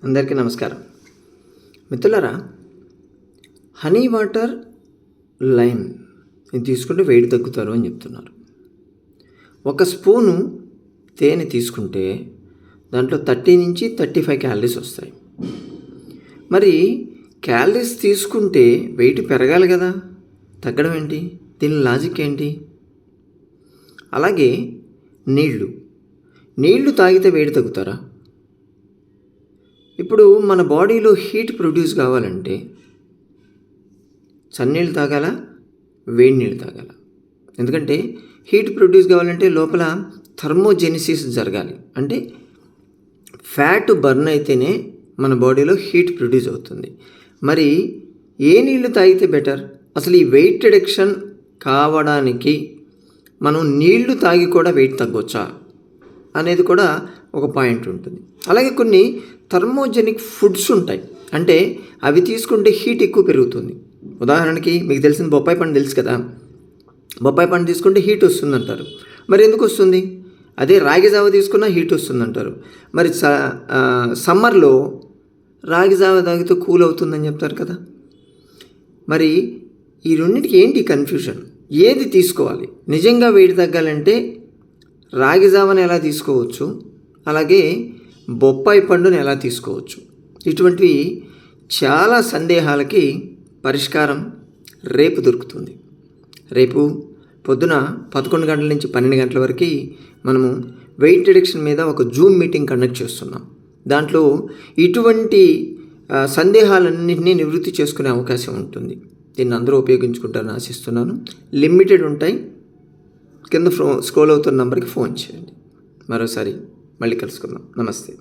అందరికీ నమస్కారం. మిత్రులారా, హనీ వాటర్, లైమ్ ఇది తీసుకుంటే వెయిట్ తగ్గుతారు అని చెప్తున్నారు. ఒక స్పూను తేనె తీసుకుంటే దాంట్లో 30 నుంచి 35 క్యాలరీస్ వస్తాయి. మరి క్యాలరీస్ తీసుకుంటే వెయిట్ పెరగాలి కదా, తగ్గడం ఏంటి? దీని లాజిక్ ఏంటి? అలాగే నీళ్లు తాగితే వెయిట్ తగ్గుతారా? ఇప్పుడు మన బాడీలో హీట్ ప్రొడ్యూస్ కావాలంటే చన్నీళ్ళు తాగాల, వేడి నీళ్ళు తాగాల? ఎందుకంటే హీట్ ప్రొడ్యూస్ కావాలంటే లోపల థర్మోజెనిసిస్ జరగాలి. అంటే ఫ్యాట్ బర్న్ అయితేనే మన బాడీలో హీట్ ప్రొడ్యూస్ అవుతుంది. మరి ఏ నీళ్లు తాగితే బెటర్? అసలు ఈ వెయిట్ రిడక్షన్ కావడానికి మనం నీళ్లు తాగి కూడా వెయిట్ తగ్గొచ్చా అనేది కూడా ఒక పాయింట్ ఉంటుంది. అలాగే కొన్ని థర్మోజెనిక్ ఫుడ్స్ ఉంటాయి, అంటే అవి తీసుకుంటే హీట్ ఎక్కువ పెరుగుతుంది. ఉదాహరణకి మీకు తెలిసిన బొప్పాయి పండు తెలుసు కదా, బొప్పాయి పండు తీసుకుంటే హీట్ వస్తుంది అంటారు. మరి ఎందుకు వస్తుంది? అదే రాగి జావ తీసుకున్నా హీట్ వస్తుంది అంటారు. మరి సమ్మర్లో రాగి జావ తాగితే కూల్ అవుతుందని చెప్తారు కదా. మరి ఈ రెండింటికి ఏంటి కన్ఫ్యూజన్? ఏది తీసుకోవాలి? నిజంగా వెయిట్ తగ్గాలంటే రాగి జావని ఎలా తీసుకోవచ్చు, అలాగే బొప్పాయి పండుని ఎలా తీసుకోవచ్చు? ఇటువంటివి చాలా సందేహాలకి పరిష్కారం రేపు దొరుకుతుంది. రేపు పొద్దున 11 గంటల నుంచి 12 గంటల వరకు మనము వెయిట్ రిడక్షన్ మీద ఒక జూమ్ మీటింగ్ కండక్ట్ చేస్తున్నాం. దాంట్లో ఇటువంటి సందేహాలన్నింటినీ నివృత్తి చేసుకునే అవకాశం ఉంటుంది. దీన్ని అందరూ ఉపయోగించుకుంటారని ఆశిస్తున్నాను. లిమిటెడ్ ఉంటాయి. కింద స్క్రోల్ అవుతున్న నంబర్కి ఫోన్ చేయండి. మరోసారి మళ్ళీ కలుసుకుందాం. నమస్తే.